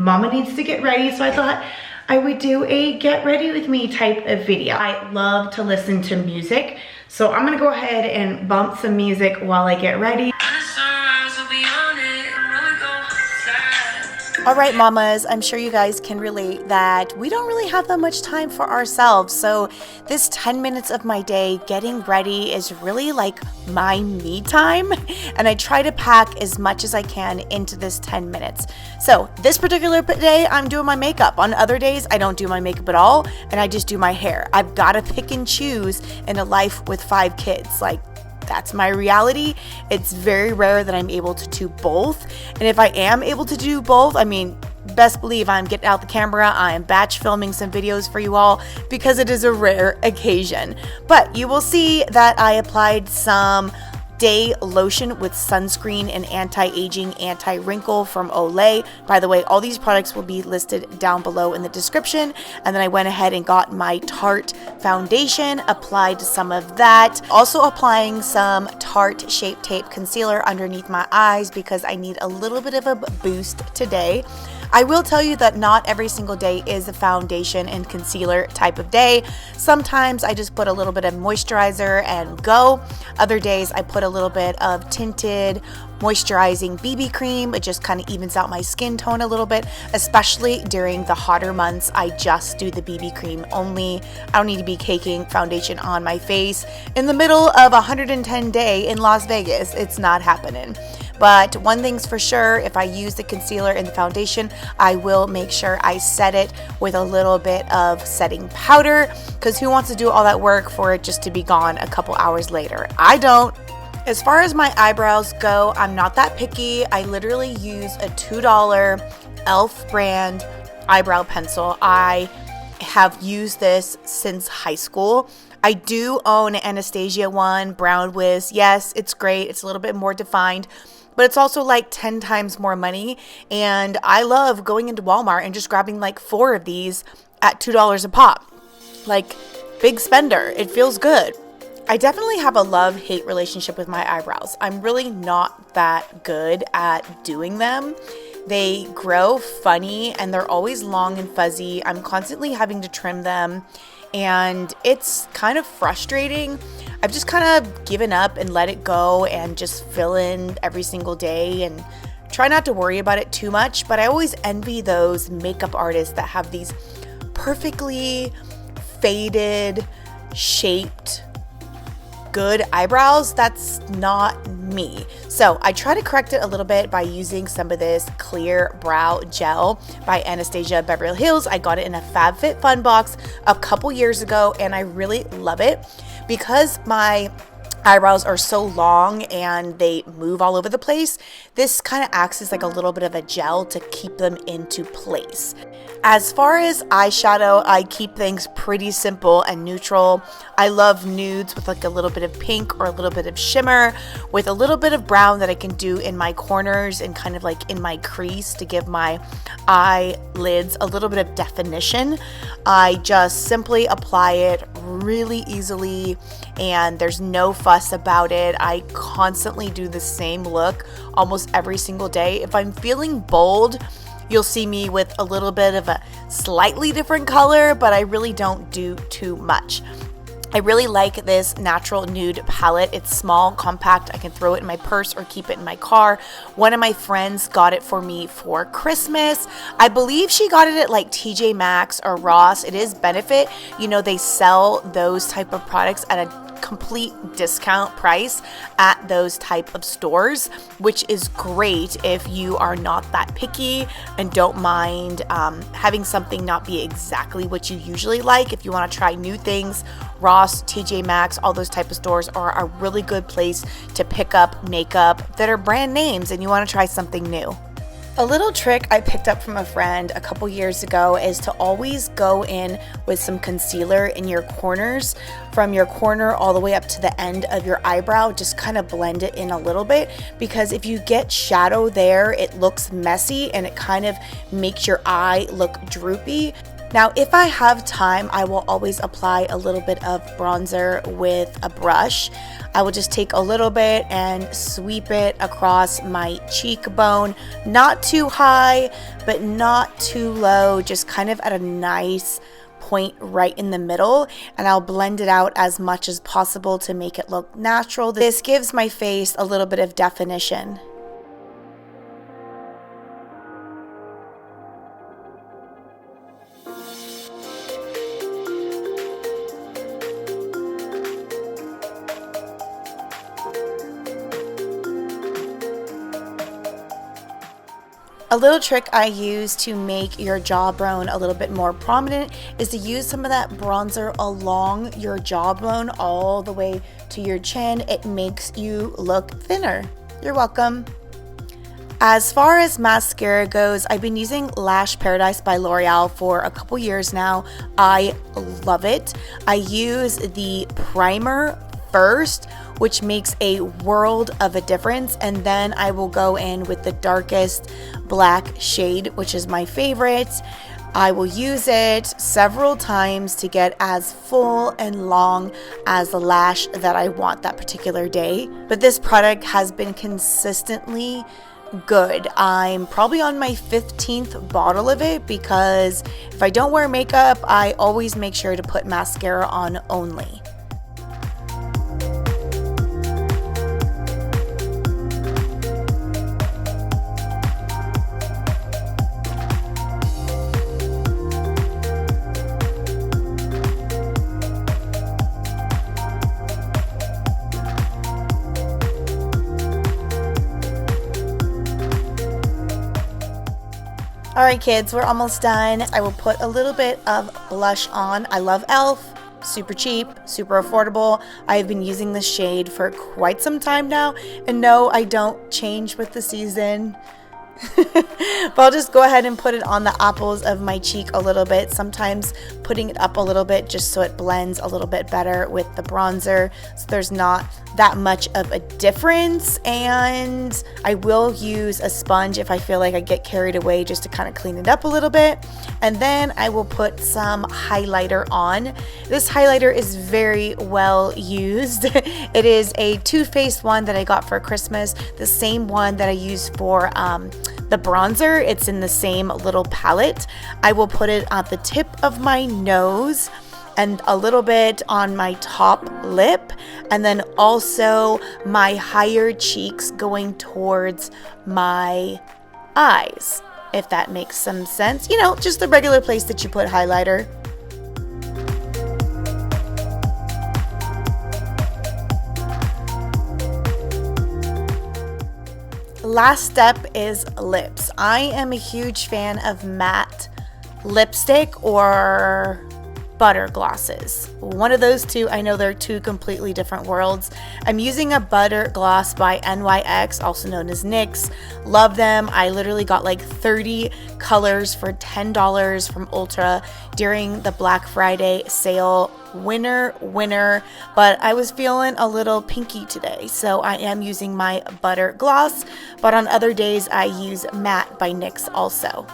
mama needs to get ready, so I thought I would do a get ready with me type of video. I love to listen to music, so I'm gonna go ahead and bump some music while I get ready. All right, mamas, I'm sure you guys can relate that we don't really have that much time for ourselves. So this 10 minutes of my day getting ready is really like my me time. And I try to pack as much as I can into this 10 minutes. So this particular day, I'm doing my makeup. On other days, I don't do my makeup at all. And I just do my hair. I've got to pick and choose in a life with 5 kids. Like, that's my reality. It's very rare that I'm able to do both. And if I am able to do both, I mean, best believe I'm getting out the camera. I am batch filming some videos for you all because it is a rare occasion. But you will see that I applied some day lotion with sunscreen and anti-aging, anti-wrinkle from Olay. By the way, all these products will be listed down below in the description. And then I went ahead and got my Tarte foundation, applied some of that. Also applying some Tarte Shape Tape concealer underneath my eyes because I need a little bit of a boost today. I will tell you that not every single day is a foundation and concealer type of day. Sometimes I just put a little bit of moisturizer and go. Other days I put a little bit of tinted moisturizing BB cream. It just kind of evens out my skin tone a little bit, especially during the hotter months. I just do the BB cream only. I don't need to be caking foundation on my face in the middle of a 110 day in Las Vegas. It's not happening. But one thing's for sure, if I use the concealer and the foundation, I will make sure I set it with a little bit of setting powder, because who wants to do all that work for it just to be gone a couple hours later? I don't. As far as my eyebrows go, I'm not that picky. I literally use a $2 e.l.f. brand eyebrow pencil. I have used this since high school. I do own an Anastasia one, Brown Wiz. Yes, it's great. It's a little bit more defined, but it's also like 10 times more money. And I love going into Walmart and just grabbing like 4 of these at $2 a pop. Like, big spender. It feels good. I definitely have a love-hate relationship with my eyebrows. I'm really not that good at doing them. They grow funny and they're always long and fuzzy. I'm constantly having to trim them and it's kind of frustrating. I've just kind of given up and let it go and just fill in every single day and try not to worry about it too much. But I always envy those makeup artists that have these perfectly faded, shaped, good eyebrows. That's not me. So I try to correct it a little bit by using some of this clear brow gel by Anastasia Beverly Hills. I got it in a FabFitFun box a couple years ago and I really love it because my eyebrows are so long and they move all over the place. This kind of acts as like a little bit of a gel to keep them into place. As far as eyeshadow, I keep things pretty simple and neutral. I love nudes with like a little bit of pink or a little bit of shimmer with a little bit of brown that I can do in my corners and kind of like in my crease to give my eyelids a little bit of definition. I just simply apply it really easily and there's no fuss about it. I constantly do the same look almost every single day. If I'm feeling bold, you'll see me with a little bit of a slightly different color, but I really don't do too much. I really like this natural nude palette. It's small, compact. I can throw it in my purse or keep it in my car. One of my friends got it for me for Christmas. I believe she got it at like TJ Maxx or Ross. It is Benefit. You know, they sell those type of products at a complete discount price at those type of stores, which is great if you are not that picky and don't mind having something not be exactly what you usually like. If you want to try new things, Ross, TJ Maxx, all those type of stores are a really good place to pick up makeup that are brand names and you want to try something new. A little trick I picked up from a friend a couple years ago is to always go in with some concealer in your corners, from your corner all the way up to the end of your eyebrow. Just kind of blend it in a little bit, because if you get shadow there, it looks messy and it kind of makes your eye look droopy. Now, if I have time, I will always apply a little bit of bronzer with a brush. I will just take a little bit and sweep it across my cheekbone, not too high, but not too low, just kind of at a nice point right in the middle, and I'll blend it out as much as possible to make it look natural. This gives my face a little bit of definition. A little trick I use to make your jawbone a little bit more prominent is to use some of that bronzer along your jawbone all the way to your chin. It makes you look thinner. You're welcome. As far as mascara goes, I've been using Lash Paradise by L'Oreal for a couple years now. I love it. I use the primer first, which makes a world of a difference, and then I will go in with the darkest black shade, which is my favorite. I will use it several times to get as full and long as the lash that I want that particular day. But this product has been consistently good. I'm probably on my 15th bottle of it because if I don't wear makeup, I always make sure to put mascara on only. Alright kids, we're almost done. I will put a little bit of blush on. I love e.l.f. Super cheap, super affordable. I've been using this shade for quite some time now. And no, I don't change with the season. But I'll just go ahead and put it on the apples of my cheek a little bit. Sometimes putting it up a little bit just so it blends a little bit better with the bronzer, so there's not that much of a difference. And I will use a sponge if I feel like I get carried away, just to kind of clean it up a little bit. And then I will put some highlighter on. This highlighter is very well used. It is a Too Faced one that I got for Christmas, the same one that I use for the bronzer. It's in the same little palette. I will put it at the tip of my nose and a little bit on my top lip, and then also my higher cheeks going towards my eyes, if that makes some sense. You know, just the regular place that you put highlighter. Last step is lips. I am a huge fan of matte lipstick or butter glosses. One of those two. I know they're two completely different worlds. I'm using a butter gloss by NYX, also known as NYX. Love them. I literally got like 30 colors for $10 from Ulta during the Black Friday sale. Winner, but I was feeling a little pinky today, so I am using my butter gloss, but on other days I use matte by NYX also.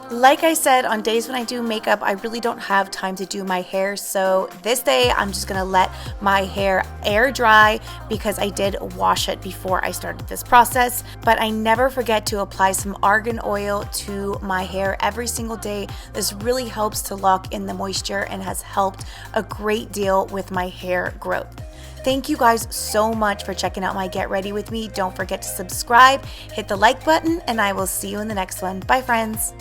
Like I said, on days when I do makeup, I really don't have time to do my hair, so this day I'm just gonna let my hair air dry because I did wash it before I started this process. But I never forget to apply some argan oil to my hair every single day. This really helps to lock in the moisture and has helped a great deal with my hair growth. Thank you guys so much for checking out my Get Ready With Me. Don't forget to subscribe, hit the like button, and I will see you in the next one. Bye friends.